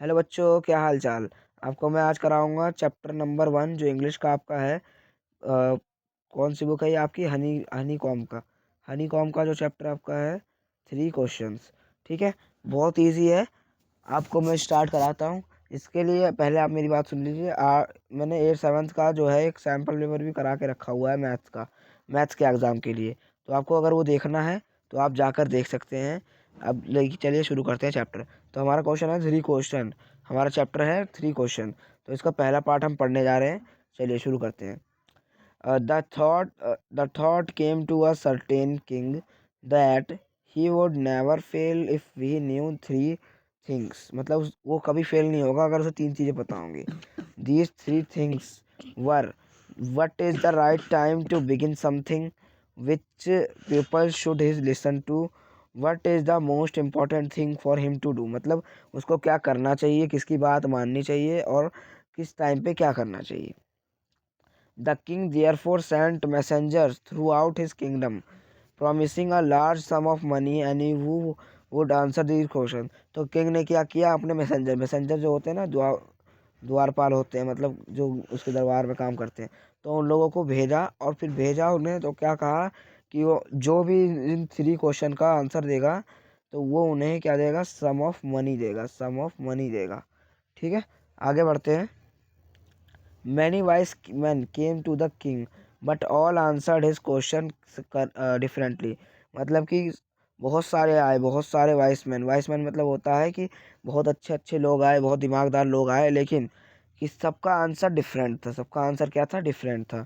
Hello बच्चों, क्या हाल चाल। आपको मैं आज कराऊंगा चैप्टर नंबर 1 जो इंग्लिश का आपका है। कौन सी बुक है ये आपकी? हनी कॉम का। हनी कॉम का जो चैप्टर आपका है 3 क्वेश्चंस। ठीक है, बहुत इजी है। आपको मैं स्टार्ट कराता हूँ। इसके लिए पहले आप मेरी बात सुन लीजिए। मैंने 8th 7th का जो है एक सैम्पल पेपर भी करा के रखा हुआ है मैथ्स का, मैथ्स के एग्ज़ाम के लिए। तो आपको अगर वो देखना है तो आप जाकर देख सकते हैं। अब लेकिन चलिए शुरू करते हैं चैप्टर। तो हमारा क्वेश्चन है 3 क्वेश्चन। हमारा चैप्टर है 3 क्वेश्चन। तो इसका पहला पार्ट हम पढ़ने जा रहे हैं। चलिए शुरू करते हैं। The thought came to a certain king that he would never fail if he knew 3 things। मतलब वो कभी फेल नहीं होगा अगर उसे 3 चीज़ें पता होंगी। These 3 things were: what is the right time to begin something, which people should he listen to, what is the most important thing for him to do। मतलब उसको क्या करना चाहिए, किसकी बात माननी चाहिए और किस टाइम पे क्या करना चाहिए। The king therefore sent messengers throughout his kingdom, promising a large sum of money any who would answer these questions। तो किंग ने क्या किया, अपने मैसेंजर जो होते हैं ना, द्वारपाल होते हैं, मतलब जो उसके दरबार में काम करते हैं, तो उन लोगों को भेजा। और फिर भेजा उन्हें तो क्या कहा कि वो जो भी इन 3 क्वेश्चन का आंसर देगा तो वो उन्हें क्या देगा, सम ऑफ मनी देगा, सम ऑफ मनी देगा। ठीक है, आगे बढ़ते हैं। Many wise men came to the king, but all answered his question differently। मतलब कि बहुत सारे आए, बहुत सारे वाइस मैन मतलब होता है कि बहुत अच्छे अच्छे लोग आए, बहुत दिमागदार लोग आए, लेकिन कि सबका आंसर डिफरेंट था। सबका आंसर क्या था? डिफरेंट था।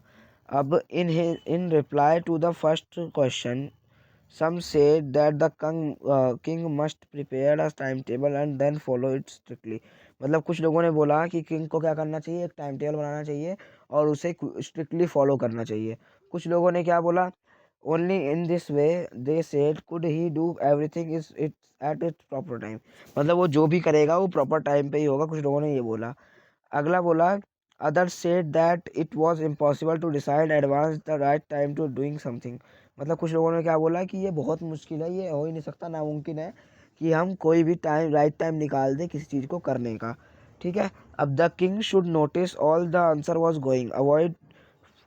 अब in reply to the first question some say that the king must prepare a timetable and then follow it strictly। मतलब कुछ लोगों ने बोला कि किंग को क्या करना चाहिए, एक टाइम टेबल बनाना चाहिए और उसे स्ट्रिक्टली फॉलो करना चाहिए। कुछ लोगों ने क्या बोला, only in this way they said could he do everything is it at its proper time. मतलब वो जो भी करेगा वो प्रॉपर टाइम पे ही होगा। कुछ लोगों ने ये बोला। अगला बोला, others said that it was impossible to decide advance the right time to doing something. मतलब कुछ लोगों ने क्या बोला कि ये बहुत मुश्किल है, ये हो ही नहीं सकता, नामुमकिन है कि हम कोई भी राइट टाइम निकाल दें किसी चीज़ को करने का। ठीक है, अब the king should notice all the answer was going avoid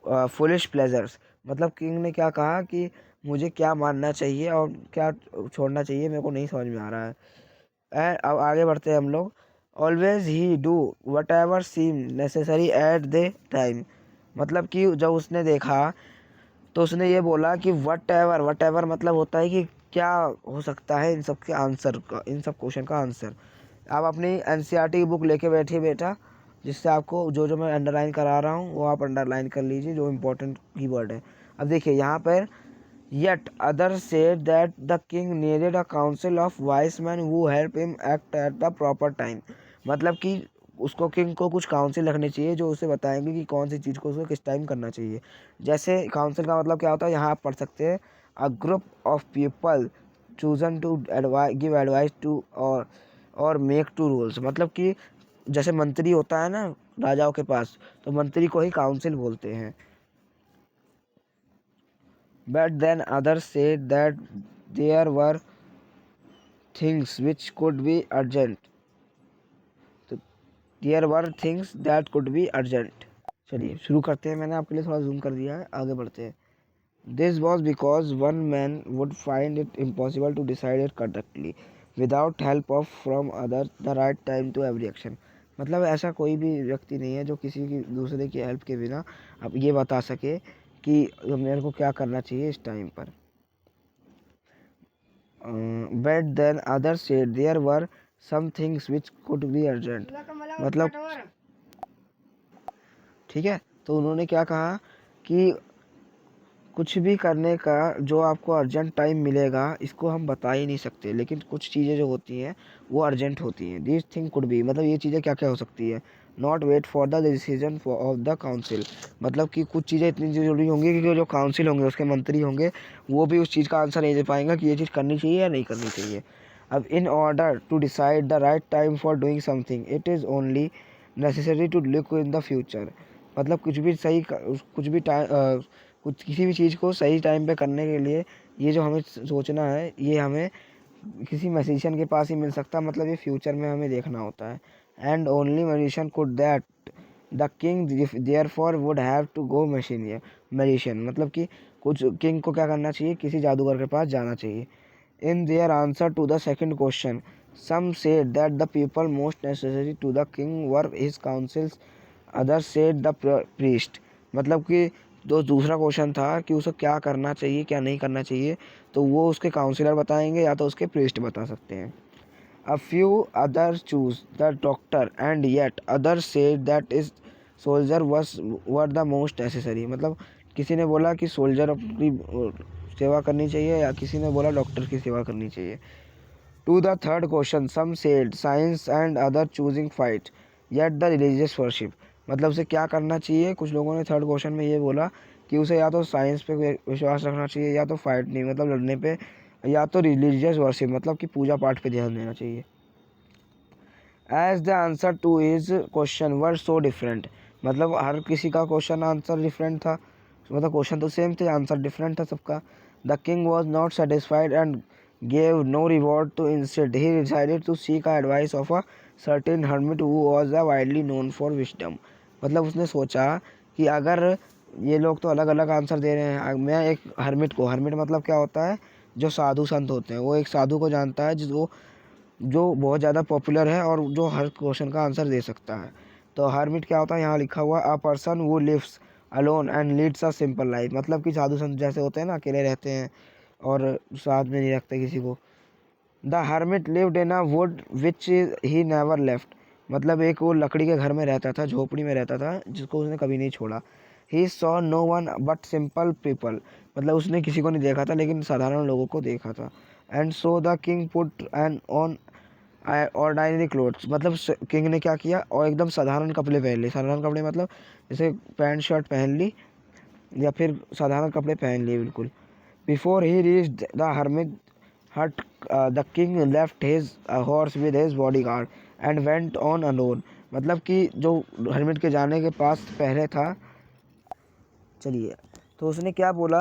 foolish pleasures. मतलब किंग ने क्या कहा कि मुझे क्या मानना चाहिए और क्या छोड़ना चाहिए, मेरे को नहीं समझ में आ रहा है। एंड अब आगे बढ़ते हैं हम लोग। Always he do whatever seem necessary at the time. मतलब कि जब उसने देखा तो उसने ये बोला कि वट एवर मतलब होता है कि क्या हो सकता है इन सब के आंसर का, इन सब क्वेश्चन का आंसर। आप अपनी एनसीईआरटी की बुक लेके बैठिए बेटा, जिससे आपको जो जो मैं अंडरलाइन करा रहा हूँ वो आप अंडरलाइन कर लीजिए, जो इम्पोर्टेंट कीवर्ड है। अब देखिए यहाँ पर, yet others said that the king needed a council of wise men who help him act at the proper time। मतलब कि उसको, किंग को कुछ काउंसिल रखनी चाहिए जो उसे बताएंगे कि कौन सी चीज़ को उसको किस टाइम करना चाहिए। जैसे काउंसिल का मतलब क्या होता है, यहाँ आप पढ़ सकते हैं, a group of people chosen to give advice to or make to rules. मतलब कि जैसे मंत्री होता है ना राजाओं के पास, तो मंत्री को ही काउंसिल बोलते हैं। But then others said that there were things which could be urgent। तो there were things that could be urgent। चलिए शुरू करते हैं। मैंने आपके लिए थोड़ा जूम कर दिया है, आगे बढ़ते हैं। This was because one man would find it impossible to decide it correctly without help of from others the right time to every action। मतलब ऐसा कोई भी व्यक्ति नहीं है जो किसी की दूसरे की हेल्प के बिना अब ये बता सके कि मेरे को क्या करना चाहिए इस टाइम पर। But then others said there were some things which could be urgent। मतलब ठीक है, तो उन्होंने क्या कहा कि कुछ भी करने का जो आपको अर्जेंट टाइम मिलेगा इसको हम बता ही नहीं सकते, लेकिन कुछ चीज़ें जो होती हैं वो अर्जेंट होती हैं। दिस थिंग कुड बी, मतलब ये चीज़ें क्या क्या हो सकती है। Not wait for the decision of the council. मतलब कि कुछ चीज़ें इतनी ज़रूरी होंगी कि जो काउंसिल होंगे, उसके मंत्री होंगे, वो भी उस चीज़ का आंसर नहीं दे पाएंगे कि ये चीज़ करनी चाहिए या नहीं करनी चाहिए। अब in order to decide the right time for doing something it is only necessary to look in the future. मतलब कुछ भी टाइम, कुछ किसी भी चीज़ को सही टाइम पे करने के लिए ये जो हमें सोचना है, ये हमें किसी मैजिशियन के पास ही मिल सकता, मतलब ये फ्यूचर में हमें देखना होता है। And only magician could that the king therefore would have to go magician, मतलब कि कुछ किंग को क्या करना चाहिए, किसी जादूगर के पास जाना चाहिए। In their answer to the second question some said that the people most necessary to the king were his councils, others said the priest, मतलब कि जो दूसरा क्वेश्चन था कि उसे क्या करना चाहिए क्या नहीं करना चाहिए, तो वो उसके काउंसिलर बताएंगे या तो उसके प्रीस्ट बता सकते हैं। A few others choose the doctor and yet others said that is soldier were the most necessary, मतलब किसी ने बोला कि सोल्जर की सेवा करनी चाहिए या किसी ने बोला डॉक्टर की सेवा करनी चाहिए। To the third question, some said science and other choosing fight, yet the religious worship, मतलब उसे क्या करना चाहिए, कुछ लोगों ने थर्ड क्वेश्चन में ये बोला कि उसे या तो साइंस पे विश्वास रखना चाहिए या तो फाइट नहीं मतलब लड़ने पे, या तो रिलीजियस वर्शिप मतलब कि पूजा पाठ पे ध्यान देना चाहिए। As the answer to his question were so different, मतलब हर किसी का क्वेश्चन आंसर डिफरेंट था, मतलब क्वेश्चन तो सेम थे, आंसर डिफरेंट था सबका। The king was not satisfied and gave no reward to instead he decided to seek advice of a certain hermit who was widely known for wisdom, मतलब उसने सोचा कि अगर ये लोग तो अलग अलग आंसर दे रहे हैं, मैं एक हर्मिट मतलब क्या होता है, जो साधु संत होते हैं, वो एक साधु को जानता है जो बहुत ज़्यादा पॉपुलर है और जो हर क्वेश्चन का आंसर दे सकता है। तो हर्मिट क्या होता है, यहाँ लिखा हुआ a person who lives alone and leads a simple life, मतलब कि साधु संत जैसे होते हैं ना, अकेले रहते हैं और साथ में नहीं रखते किसी को। The hermit lived in a would which he never left, मतलब एक वो लकड़ी के घर में रहता था, झोपड़ी में रहता था जिसको उसने कभी नहीं छोड़ा। He saw no one but simple people, मतलब उसने किसी को नहीं देखा था लेकिन साधारण लोगों को देखा था। And so the king put an on ordinary clothes, मतलब किंग ने क्या किया और एकदम साधारण कपड़े पहन लिए, साधारण कपड़े मतलब जैसे पैंट शर्ट पहन ली या फिर साधारण कपड़े पहन लिए बिल्कुल। Before he reached the hermit hut the king left his horse with his bodyguard and went on alone, मतलब कि जो हर्मिट के जाने के पास पहले था, चलिए तो उसने क्या बोला,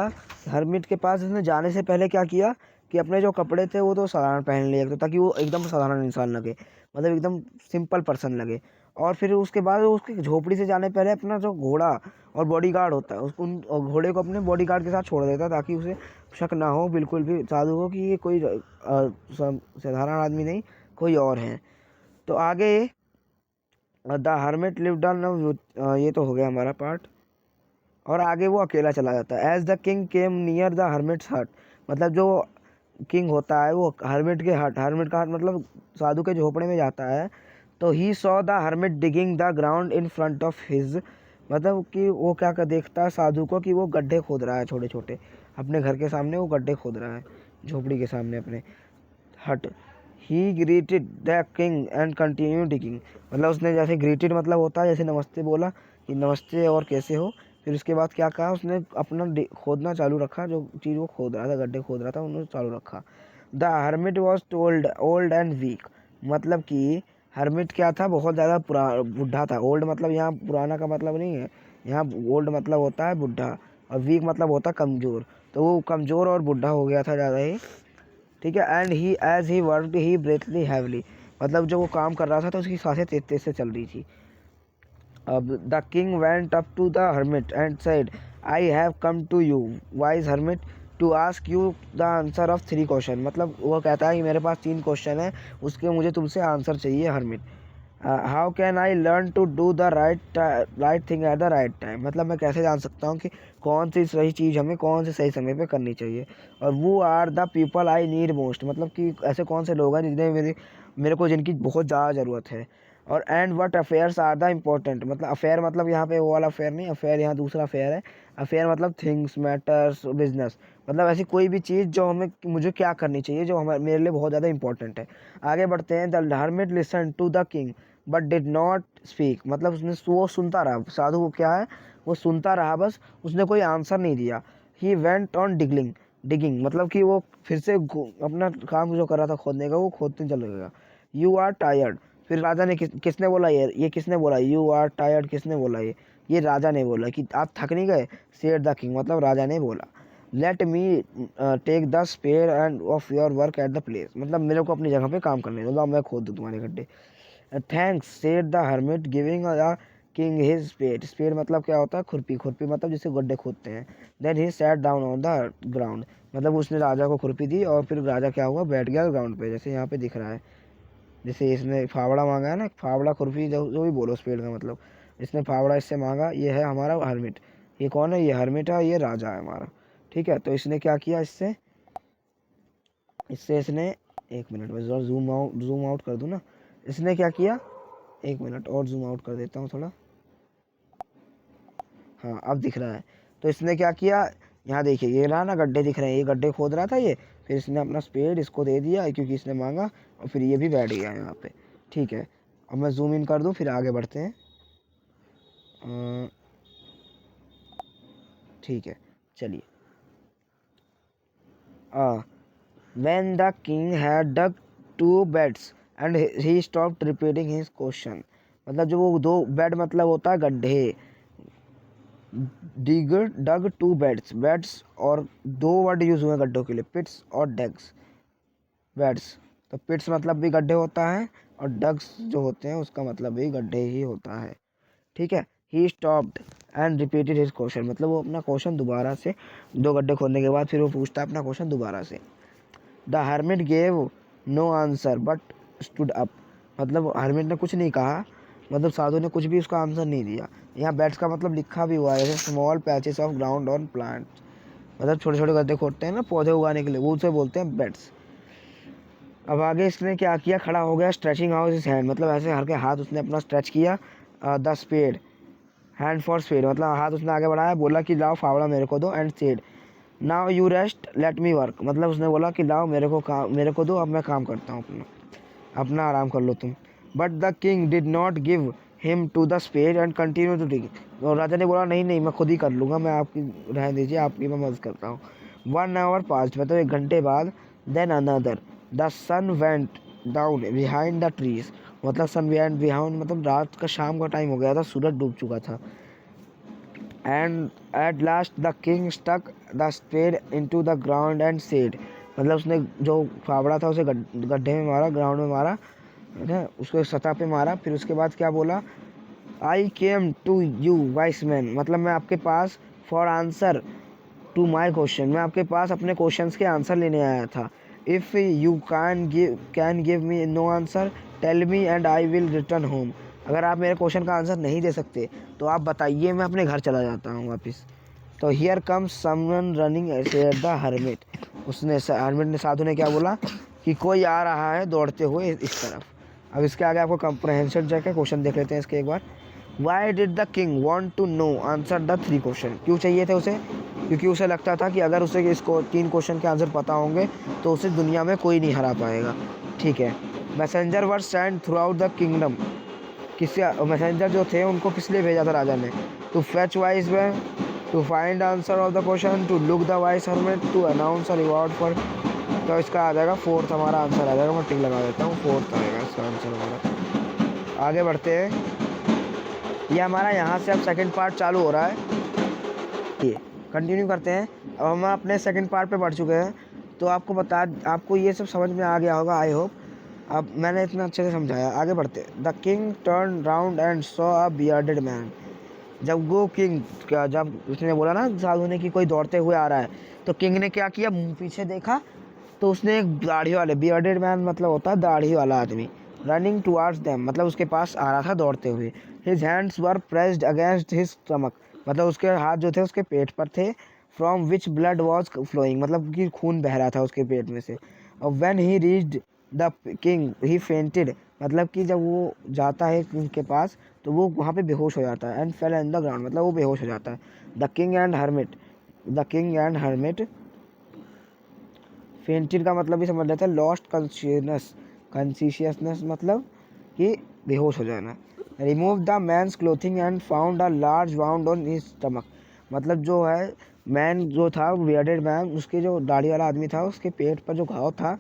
हर्मिट के पास उसने जाने से पहले क्या किया कि अपने जो कपड़े थे वो तो साधारण पहन लिए तो ताकि वो एकदम साधारण इंसान लगे, मतलब एकदम सिंपल पर्सन लगे। और फिर उसके बाद वो उसकी झोपड़ी से जाने पहले अपना जो घोड़ा और बॉडीगार्ड होता है उसको उन घोड़े को अपने बॉडीगार्ड के साथ छोड़ देता ताकि उसे शक ना हो बिल्कुल भी साधु को कि ये कोई साधारण आदमी नहीं कोई और है। तो आगे द हर्मिट लिव्ड ऑन, ये तो हो गया हमारा पार्ट, और आगे वो अकेला चला जाता है। As the king came near the hermit's hut, मतलब जो किंग होता है वो हर्मिट के हट, हर्मिट का हट मतलब साधु के झोपड़े में जाता है। तो he saw the hermit digging the ground in front of his, मतलब कि वो क्या कर देखता है साधु को कि वो गड्ढे खोद रहा है छोटे छोटे, अपने घर के सामने वो गड्ढे खोद रहा है झोपड़ी के सामने अपने हट। ही greeted the king and continue digging, मतलब उसने जैसे ग्रीटेड मतलब होता है जैसे नमस्ते बोला कि नमस्ते और कैसे हो, फिर उसके बाद क्या कहा उसने अपना खोदना चालू रखा, जो चीज़ वो खोद रहा था गड्ढे खोद रहा था उन्होंने चालू रखा। The hermit was told old and weak, मतलब कि हर्मिट क्या था, बहुत ज़्यादा बुढ़ा था। ओल्ड मतलब यहाँ पुराना का मतलब नहीं है, यहाँ ओल्ड मतलब होता है बुढ़ा और वीक मतलब होता है कमज़ोर, तो वो कमज़ोर और बुढ़ा हो गया था ज़्यादा ही, ठीक है। And he as he worked he breathed heavily, मतलब जो वो काम कर रहा था तो उसकी सांसें तेज तेज से चल रही थी। The king went up to the hermit and said, I have come to you, wise hermit, to ask you the answer of 3 question, मतलब वो कहता है कि मेरे पास 3 क्वेश्चन है उसके मुझे तुमसे आंसर चाहिए hermit. How can I learn to do the right thing at the right time, मतलब मैं कैसे जान सकता हूँ कि कौन सी सही चीज़ हमें कौन से सही समय पे करनी चाहिए। और who are the people I need most, मतलब कि ऐसे कौन से लोग हैं जिन्हें मेरे को जिनकी बहुत ज़्यादा ज़रूरत है। और and what affairs are the important, मतलब अफेयर मतलब यहाँ पे वो वाला अफेयर नहीं, अफेयर यहाँ दूसरा अफेयर है। अफेयर मतलब थिंग्स मैटर्स बिजनेस, मतलब ऐसी कोई भी चीज़ जो मुझे क्या करनी चाहिए जो मेरे लिए बहुत ज़्यादा इंपॉर्टेंट है। आगे बढ़ते हैं। The hermit listen to the king but did not speak, मतलब उसने वो सुनता रहा, साधु को क्या है वो सुनता रहा बस, उसने कोई आंसर नहीं दिया। ही वेंट ऑन डिगिंग मतलब कि वो फिर से अपना काम जो कर रहा था खोदने का वो खोदते चल गया। यू आर टायर्ड, फिर राजा ने किसने बोला ये किसने बोला यू आर टायर्ड, किसने बोला ये राजा ने बोला कि आप थक नहीं गए, सेड द किंग मतलब राजा ने बोला। Let me take the spare end of your work at the place, मतलब मेरे को अपनी जगह पे काम करने दो, मैं खोद दूँ तुम्हारे गड्ढे। Thanks said the hermit giving the king his spade, spade मतलब क्या होता है, खुरपी, खुरपी मतलब जिससे गड्ढे खोदते हैं। Then he sat down on the ground, मतलब उसने राजा को खुरपी दी और फिर राजा क्या हुआ, बैठ गया ग्राउंड पे, जैसे यहाँ पे दिख रहा है। जैसे इसने फावड़ा मांगा है ना, फावड़ा खुरपी जो भी बोलो स्पेड का मतलब, इसने फावड़ा इससे मांगा, ये है हमारा हर्मिट। ये कौन है, ये हर्मिट है, ये राजा है हमारा। ठीक है, तो इसने क्या किया, इससे इससे इसने, एक मिनट में जरा जूम आउट कर दूँ ना, इसने क्या किया, एक मिनट और जूम आउट कर देता हूँ थोड़ा, हाँ अब दिख रहा है। तो इसने क्या किया, यहाँ देखिए ये रहा ना गड्ढे दिख रहे हैं, ये गड्ढे खोद रहा था ये, फिर इसने अपना स्पेड इसको दे दिया क्योंकि इसने मांगा, और फिर ये भी बैठ गया यहाँ पे। ठीक है, अब मैं जूम इन कर दूँ, फिर आगे बढ़ते हैं। ठीक है, चलिए। When the king had dug 2 beds and he stopped repeating his question, मतलब जो वो 2 बेड मतलब होता है गड्ढे, डग 2 बेड्स, बेड्स और 2 वर्ड यूज हुए गड्ढों के लिए, पिट्स और डग्स। बेड्स तो पिट्स मतलब भी गड्ढे होता है, और डग्स जो होते हैं उसका मतलब भी गड्ढे ही होता है। ठीक है, he stopped and repeated his question, मतलब वो अपना क्वेश्चन दोबारा से, 2 गड्ढे खोदने के बाद फिर वो पूछता है अपना क्वेश्चन दोबारा से। The hermit gave no answer but stood up, मतलब हर्मिट ने कुछ नहीं कहा, मतलब साधु ने कुछ भी उसका आंसर नहीं दिया। यहाँ बेड्स का मतलब लिखा भी हुआ है, जैसे small patches of ground on plants, मतलब छोटे छोटे गड्ढे खोदते हैं ना पौधे उगाने के लिए, वो उसे बोलते हैं बेड्स। अब आगे इसने क्या किया, खड़ा हो गया, स्ट्रेचिंग आउट हिज हैंड, मतलब ऐसे हर के हाथ उसने अपना स्ट्रेच किया। The spade, hand for spade मतलब हाथ उसने आगे बढ़ाया, बोला कि लाओ फावड़ा मेरे को दो, and said now you rest let me work, मतलब उसने बोला कि लाओ मेरे को दो, अब मैं काम करता हूँ अपना, अपना आराम कर लो तुम। But the king did not give him to the spade and continue to dig, और राजा ने बोला नहीं नहीं मैं खुद ही कर लूँगा, मैं आपकी रहने दीजिए, आपकी मैं मदद करता हूँ। 1 hour पास्ट, मतलब 1 घंटे बाद, then another, the sun went down behind the trees, मतलब सन वेंट बिहाइंड मतलब रात का, शाम का टाइम हो गया था, सूरज डूब चुका था। And at last the king stuck the spade into the ground and said, मतलब उसने जो फावड़ा था उसे गड्ढे में मारा, ग्राउंड में मारा, है ना, उसको सतह पे मारा। फिर उसके बाद क्या बोला, I came to you wise man, मतलब मैं आपके पास for answer to my question, मैं आपके पास अपने क्वेश्चंस के आंसर लेने आया था। If you can give me no answer tell me and I will return home, अगर आप मेरे क्वेश्चन का आंसर नहीं दे सकते तो आप बताइए, मैं अपने घर चला जाता हूँ वापस। तो here comes someone running said the hermit, उसने हर्मिट ने, साधु ने क्या बोला कि कोई आ रहा है दौड़ते हुए इस तरफ। अब इसके आगे आपको कंप्रहेंशन चेक है, क्वेश्चन देख लेते हैं इसके एक बार। Why did the king want to know answer the 3 question, क्यों चाहिए थे उसे, क्योंकि उसे लगता था कि अगर उसे इसको 3 क्वेश्चन के आंसर पता होंगे तो उसे दुनिया में कोई नहीं हरा पाएगा। ठीक है, messenger were send throughout the kingdom, किससे मैसेंजर जो थे उनको किस लिए भेजा था राजा ने, to fetch wise man, to find answer of the question, to look the wise hermit, to announce a reward for, तो इसका आ जाएगा 4th, हमारा आंसर आ जाएगा, मैं टिक लगा देता हूँ, 4th आएगा इसका आंसर हमारा। आगे बढ़ते हैं, ये हमारा यहाँ से अब सेकंड पार्ट चालू हो रहा है, ये कंटिन्यू करते हैं। अब हम अपने सेकंड पार्ट पे बढ़ चुके हैं, तो आपको ये सब समझ में आ गया होगा आई होप, अब मैंने इतना अच्छे से समझाया। आगे बढ़ते, the king turn round and saw a bearded man, जब वो किंग, जब उसने बोला ना साधु ने कि कोई दौड़ते हुए आ रहा है, तो किंग ने क्या किया, मुंह पीछे देखा, तो उसने एक दाढ़ी वाले, बियर्डेड मैन मतलब होता है दाढ़ी वाला आदमी, रनिंग टुवार्ड्स देम मतलब उसके पास आ रहा था दौड़ते हुए। His hands were pressed against his stomach, मतलब उसके हाथ जो थे उसके पेट पर थे, from which blood was flowing, मतलब कि खून बह रहा था उसके पेट में से। और when he reached the king he fainted, मतलब कि जब वो जाता है किंग के पास तो वो वहाँ पे बेहोश हो जाता है, and fail in the ground मतलब वो बेहोश हो जाता है। The king and hermit, fainted का मतलब भी समझ लेते हैं, लॉस्ट कॉन्शियसनेस मतलब कि बेहोश हो जाना। Remove the man's clothing and found a large wound on his stomach, मतलब जो है मैन जो था बियर्डेड मैन, उसके जो दाढ़ी वाला आदमी था उसके पेट पर जो घाव था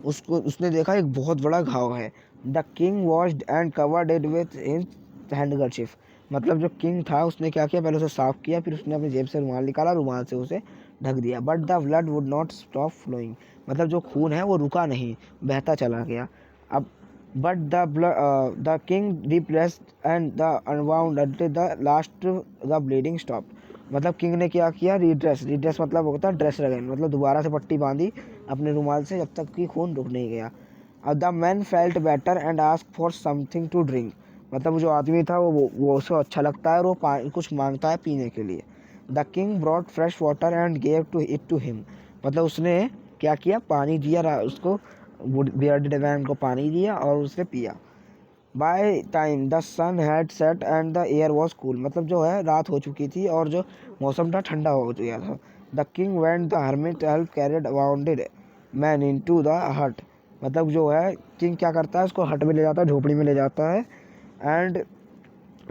उसको उसने देखा एक बहुत बड़ा घाव है। The king washed and covered it with his handkerchief, मतलब जो किंग था उसने क्या किया, पहले उसे साफ किया, फिर उसने अपनी जेब से रुमाल निकाला, रुमाल से उसे ढक दिया। But the blood would not stop flowing, मतलब जो खून है वो रुका नहीं, बहता चला गया। अब but the king depressed and the unwound until the last the bleeding stop, मतलब किंग ने क्या किया, रिड्रेस मतलब होता है ड्रेस अगेन, मतलब दोबारा से पट्टी बांधी अपने रुमाल से जब तक कि खून रुक नहीं गया। The man felt better and ask for something to drink, मतलब जो आदमी था वो उसको अच्छा लगता है और वो कुछ मांगता है पीने के लिए। The king brought fresh water and gave to it to him, मतलब उसने क्या किया, पानी दिया उसको, बियर्डेड मैन को पानी दिया और उसने पिया। By time the sun had set and the air was cool, मतलब जो है रात हो चुकी थी और जो मौसम था ठंडा हो गया था। The king went the hermit help carried wounded man in to the hut, मतलब जो है किंग क्या करता है, उसको हट में ले जाता है, झोपड़ी में ले जाता है। And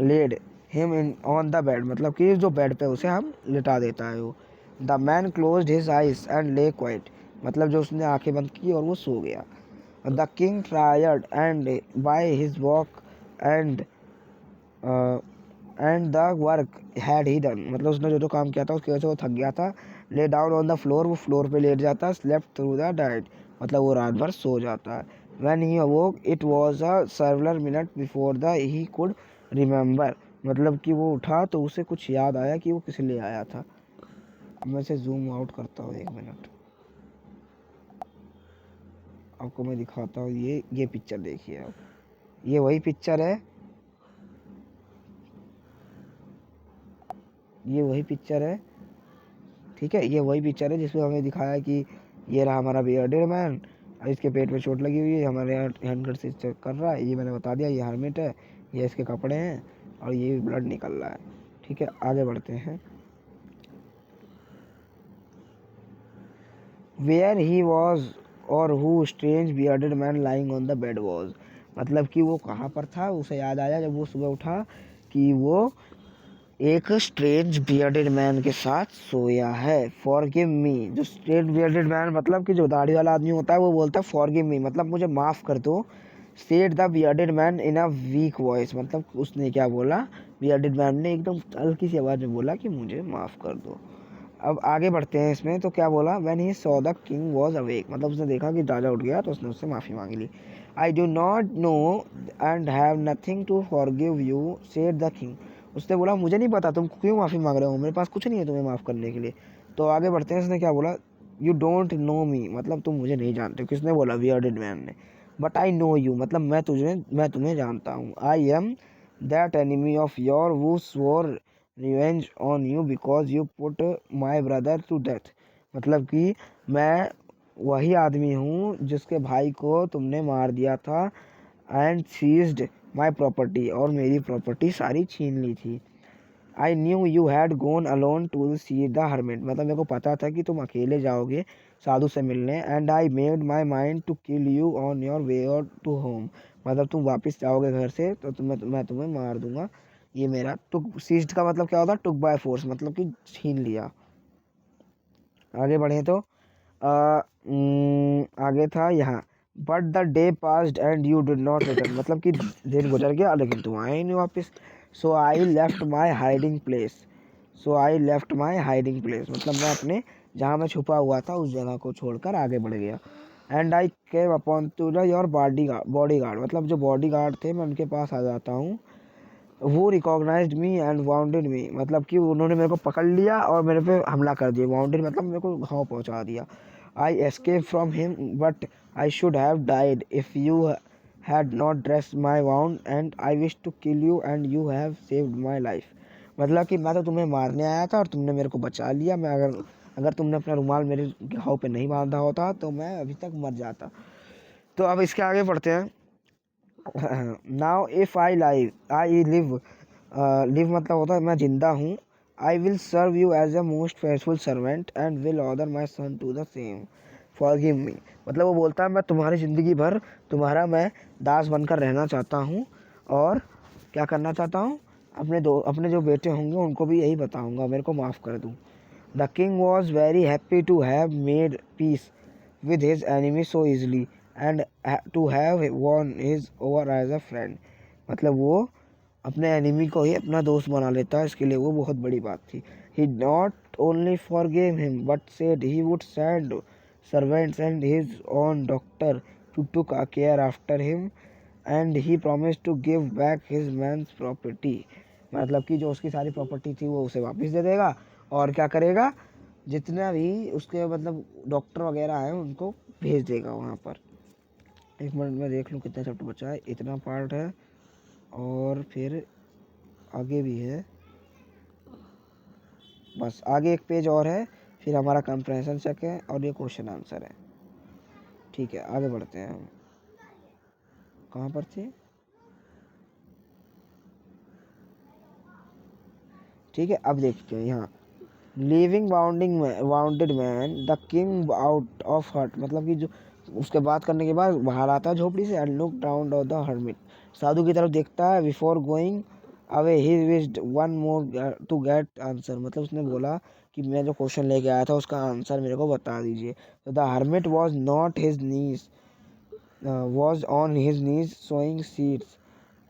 laid him in on the bed, मतलब कि जो बेड पे उसे हम लिटा देता है वो। The man closed his eyes and ले क्वाइट, मतलब जो उसने आंखें बंद की और वो सो गया। The king tired and by his walk and the work had he done, मतलब उसने जो जो काम किया था उसकी वजह से वो थक गया था। Lay down on the floor, वो फ्लोर पे लेट जाता है। स्लेप्ट थ्रू द नाइट, मतलब वो रात भर सो जाता है। When he अवोक it was a several minute before the he could remember, मतलब कि वो उठा तो उसे कुछ याद आया कि वो किस लिए आया था। अब मैं इसे जूम आउट करता हूँ 1 मिनट, आपको मैं दिखाता हूँ। ये पिक्चर देखिए आप, ये वही पिक्चर है, ये वही पिक्चर है, ठीक है, ये वही पिक्चर है जिसमें हमें दिखाया कि ये रहा हमारा बियर्डेड मैन, इसके पेट में चोट लगी हुई है, हमारे यहाँ हैंडगन से चेक कर रहा है, ये मैंने बता दिया, ये हर्मिट है, ये इसके कपड़े हैं और ये ब्लड निकल रहा है। ठीक है, आगे बढ़ते हैं। वेयर ही वॉज और who strange bearded man lying on the bed was, मतलब कि वो कहाँ पर था, उसे याद आया जब वो सुबह उठा कि वो एक स्ट्रेंज बियर्डेड मैन के साथ सोया है। फॉरगिव मी, जो स्ट्रेंज बियर्डेड मैन मतलब कि जो दाढ़ी वाला आदमी होता है वो बोलता है फॉरगिव मी, मतलब मुझे माफ़ कर दो। Said the bearded man in a week voice, मतलब उसने क्या बोला, बियर्डेड मैन ने एकदम हल्की सी आवाज़ में बोला कि मुझे माफ़ कर दो। अब आगे बढ़ते हैं इसमें, तो क्या बोला, when he saw the king was awake, मतलब उसने देखा कि राजा उठ गया तो उसने उससे माफ़ी मांग ली। I do not know and have nothing to forgive you said the king, उसने बोला मुझे नहीं पता तुम क्यों माफ़ी मांग रहे हो, मेरे पास कुछ नहीं है तुम्हें माफ़ करने के लिए। तो आगे बढ़ते हैं, उसने क्या बोला, यू डोंट नो मी, मतलब तुम मुझे नहीं जानते। किसने बोला, बियर्डेड मैन ने। बट आई नो यू, मतलब मैं तुम्हें जानता हूँ। I am that enemy of your who swore revenge on you because you put my brother to death, मतलब कि मैं वही आदमी हूँ जिसके भाई को तुमने मार दिया था। एंड सीज्ड माई प्रॉपर्टी, और मेरी प्रॉपर्टी सारी छीन ली थी। I knew you had gone alone to see the hermit, मतलब मेरे को पता था कि तुम अकेले जाओगे साधु से मिलने। And I made my mind to kill you on your way और टू होम, मतलब तुम वापस जाओगे घर से तो मैं तुम्हें मार दूंगा। ये मेरा टुक, सीज्ड का मतलब क्या होता है, टुक बाय फोर्स, मतलब कि छीन लिया। आगे बढ़े तो आगे था यहाँ, but the day passed and you did not return, मतलब कि दिन गुजर गया लेकिन तुम आए नहीं वापस। So I left my hiding place, मतलब मैं अपने जहाँ मैं छुपा हुआ था उस जगह को छोड़कर आगे बढ़ गया। And I came upon two the your body guard, मतलब जो बॉडी गार्ड थे मैं उनके पास आ जाता हूँ। वो रिकॉग्नाइज्ड मी एंड वाउंडेड मी, मतलब कि उन्होंने मेरे को पकड़ लिया और मेरे पे हमला कर दिया। वाउंडेड मतलब मेरे को घाव पहुंचा दिया। I escape from him but I should have died if you had not dress my wound and I wish to kill you and you have saved my life, मतलब कि मैं तो तुम्हें मारने आया था और तुमने मेरे को बचा लिया। मैं अगर तुमने अपना रुमाल मेरे घाव पे नहीं बांधा होता तो मैं अभी तक मर जाता। तो अब इसके आगे बढ़ते हैं। Now if I live, live मतलब होता है मैं जिंदा हूँ। I will serve you as a most faithful servant and will order my son to the same forgive me, मतलब वो बोलता है मैं तुम्हारी ज़िंदगी भर तुम्हारा मैं दास बनकर रहना चाहता हूँ और क्या करना चाहता हूँ, अपने जो बेटे होंगे उनको भी यही बताऊँगा मेरे को माफ़ कर दूँ। The king was very happy to have made peace with his enemy so easily and to have won his over as a friend, मतलब वो अपने एनिमी को ही अपना दोस्त बना लेता है, इसके लिए वो बहुत बड़ी बात थी। he not only forgave him, but said he would send servants and his own doctor to took care after him, and he promised to give back his man's property. मतलब कि जो उसकी सारी प्रॉपर्टी थी वो उसे वापस दे देगा, और क्या करेगा, जितना भी उसके मतलब डॉक्टर वगैरह हैं उनको भेज देगा वहाँ पर। एक मिनट में देख लूँ कितना चैप्टर बचा है, इतना पार्ट है और फिर आगे भी है, बस आगे एक पेज और है, फिर हमारा कंप्रेहेंशन चेक है और ये क्वेश्चन आंसर है। ठीक है, आगे बढ़ते हैं हम। कहाँ पर थे? ठीक है, अब देखते हैं यहाँ living bounded man the king out of हट, मतलब कि जो उसके बात करने के बाद बाहर आता है झोपड़ी से, and look down on the hermit, साधु की तरफ देखता है, before going away he wished one more to get answer, मतलब उसने बोला कि मैं जो क्वेश्चन लेके आया था उसका आंसर मेरे को बता दीजिए। तो the hermit was not his knees was on his knees sowing seeds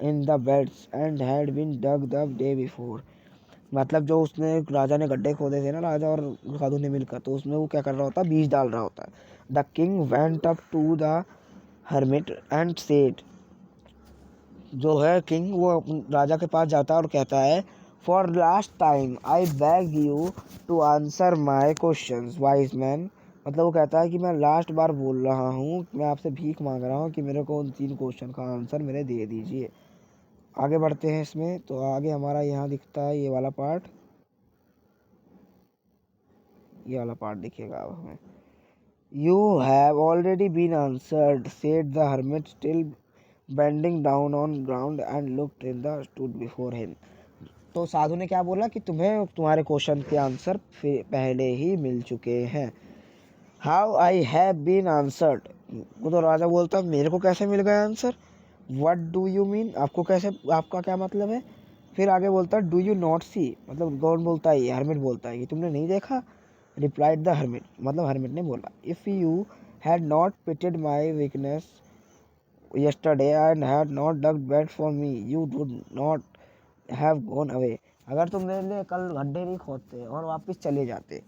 in the beds and had been dug the day before, मतलब जो उसने राजा ने गड्ढे खोदे थे ना, राजा और साधु ने मिलकर, तो उसमें वो क्या कर रहा होता है, बीज डाल रहा होता है। The king went up to the hermit and said, जो है किंग वो राजा के पास जाता है और कहता है, for last time I beg you to answer my question wise man, मतलब वो कहता है कि मैं लास्ट बार बोल रहा हूँ, मैं आपसे भीख मांग रहा हूँ कि मेरे को उन 3 क्वेश्चन का आंसर मेरे दे दीजिए। आगे बढ़ते हैं इसमें, तो आगे हमारा यहाँ दिखता है ये वाला पार्ट, ये वाला पार्ट दिखेगा अब हमें। You have already been answered said the hermit still bending down on ground and looked in the stood before him, तो साधु ने क्या बोला कि तुम्हें तुम्हारे क्वेश्चन के आंसर पहले ही मिल चुके हैं। How I have been answered, वो तो राजा बोलता मेरे को कैसे मिल गया answer, what do you mean, आपको कैसे, आपका क्या मतलब है। फिर आगे बोलता है डू यू नॉट सी, मतलब कौन बोलता है, ये हर्मिट बोलता है कि तुमने नहीं देखा। रिप्लाइड द हर्मिट, मतलब हर्मिट ने बोला, if you had not pitted my weakness yesterday and had not dug bed for me you would not have gone away, अगर तुम मेरे लिए कल गड्ढे नहीं खोदते और वापस चले जाते,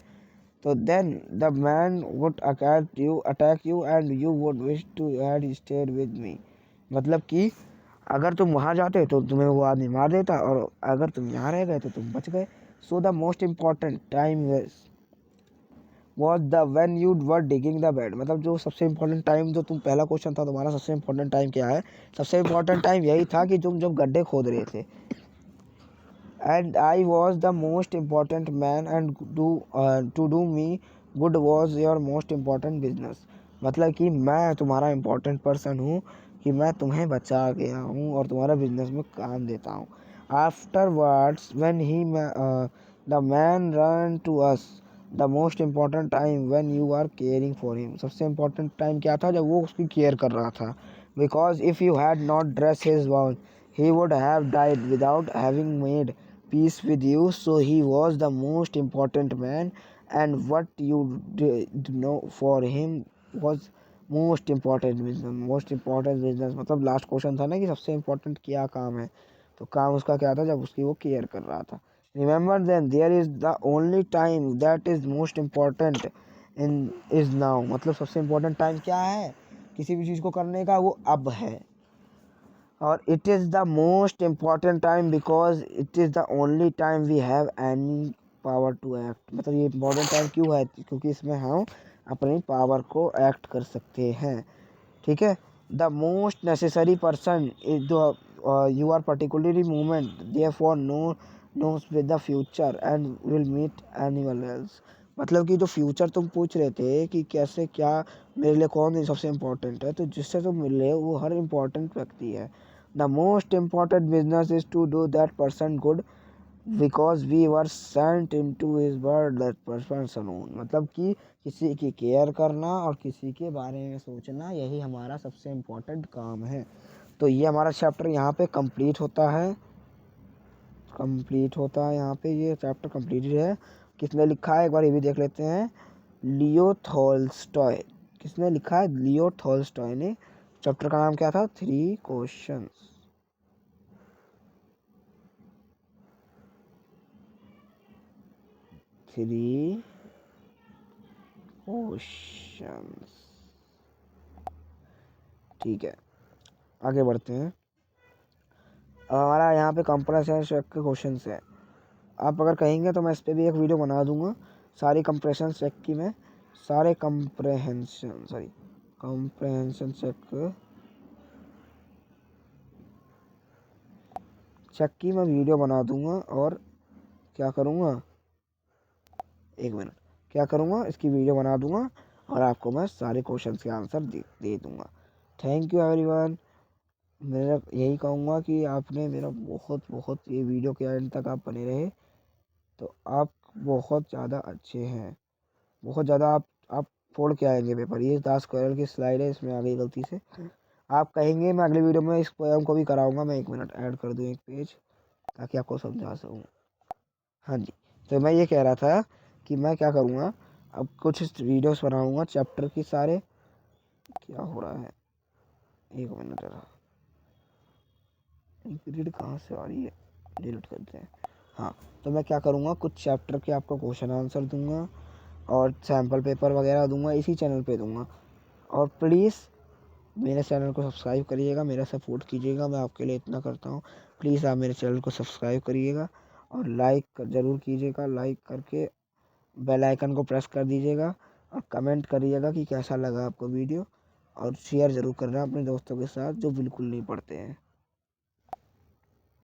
तो then the man would attack you and you would wish to had stayed with me, मतलब कि अगर तुम वहाँ जाते तो तुम्हें वो आदमी मार देता, और अगर तुम यहाँ रह गए तो तुम बच गए। So the most important time was the when you were digging the bed, मतलब जो सबसे इम्पोर्टेंट टाइम, जो तुम पहला क्वेश्चन था तुम्हारा, सबसे इम्पोर्टेंट टाइम क्या है, सबसे इम्पोर्टेंट टाइम यही था कि तुम जब गड्ढे खोद रहे थे। And I was the most important man and to do me good was your most important business, मतलब कि मैं तुम्हारा इम्पोर्टेंट पर्सन हूँ कि मैं तुम्हें बचा गया हूँ और तुम्हारा बिजनेस में काम देता हूँ। Afterwards when he the man run to us the most important time when you are caring for him, सबसे इम्पॉर्टेंट टाइम क्या था, जब वो उसकी केयर कर रहा था। Because if you had not dress his wound he would have died without having made peace with you, so he was the most important man and what you did know for him was most important business, most important business, मतलब last question था ना कि सबसे important क्या काम है, तो काम उसका क्या था, जब उसकी वो केयर कर रहा था। Remember then there is the only time that is most important in is now, मतलब सबसे इम्पोर्टेंट टाइम क्या है किसी भी चीज़ को करने का, वो अब है। और it is the most important time because it is the only time we have any power to act, मतलब ये इम्पॉर्टेंट टाइम क्यों है, क्योंकि इसमें हम अपनी पावर को एक्ट कर सकते हैं। ठीक है, the most necessary person is the you are particularly movement there for knows with the future and will meet animal else, मतलब कि जो फ्यूचर तुम पूछ रहे थे कि कैसे क्या मेरे लिए कौन सबसे इम्पोर्टेंट है, तो जिससे तुम मिले वो हर इम्पोर्टेंट व्यक्ति है। The most important business is to do that person good because we were sent in to his word that person own, मतलब कि किसी की केयर करना और किसी के बारे में सोचना, यही हमारा सबसे इम्पोर्टेंट काम है। तो ये हमारा चैप्टर यहाँ पे कंप्लीट होता है, यहाँ पे ये चैप्टर कंप्लीटेड है। किसने लिखा है एक बार ये भी देख लेते हैं, लियो टॉल्स्टॉय, किसने लिखा है, लियो टॉल्स्टॉय ने। चैप्टर का नाम क्या था, 3 क्वेश्चंस। 3 क्वेश्चंस। ठीक है, आगे बढ़ते हैं। हमारा यहाँ पे कंप्रेशन चेक के क्वेश्चन है। आप अगर कहेंगे तो मैं इस पर भी एक वीडियो बना दूंगा। सारी कंप्रेशन चेक की मैं सारे कंप्रेहेंशन चेक की मैं वीडियो बना दूंगा। और क्या करूँगा, एक मिनट, क्या करूँगा, इसकी वीडियो बना दूंगा और आपको मैं सारे क्वेश्चन के आंसर दे दूंगा। Thank you everyone. मेरा यही कहूँगा कि आपने मेरा बहुत बहुत ये वीडियो के एंड तक आप बने रहे तो आप बहुत ज़्यादा अच्छे हैं, बहुत ज़्यादा। आप फोड़ के आएंगे पेपर। ये 10 कलर की स्लाइड है, इसमें आ गई गलती से। आप कहेंगे मैं अगली वीडियो में इस पोएम को भी कराऊंगा। मैं 1 मिनट ऐड कर दूँ एक पेज ताकि आपको समझा सकूँ। हाँ जी, तो मैं ये कह रहा था कि मैं क्या करूँगा, अब कुछ वीडियोस बनाऊँगा चैप्टर की सारे। क्या हो रहा है, 1 मिनट रहा, रीड कहाँ से आ रही है, डिलीट करते हैं। हाँ, तो मैं क्या करूँगा, कुछ चैप्टर के आपको क्वेश्चन आंसर दूंगा और सैम्पल पेपर वगैरह दूंगा, इसी चैनल पे दूंगा। और प्लीज़ मेरे चैनल को सब्सक्राइब करिएगा, मेरा सपोर्ट कीजिएगा। मैं आपके लिए इतना करता हूँ। प्लीज़ आप मेरे चैनल को सब्सक्राइब करिएगा और लाइक ज़रूर कीजिएगा। लाइक करके बेल आइकन को प्रेस कर दीजिएगा और कमेंट करिएगा कि कैसा लगा आपको वीडियो। और शेयर ज़रूर करना अपने दोस्तों के साथ जो बिल्कुल नहीं पढ़ते हैं।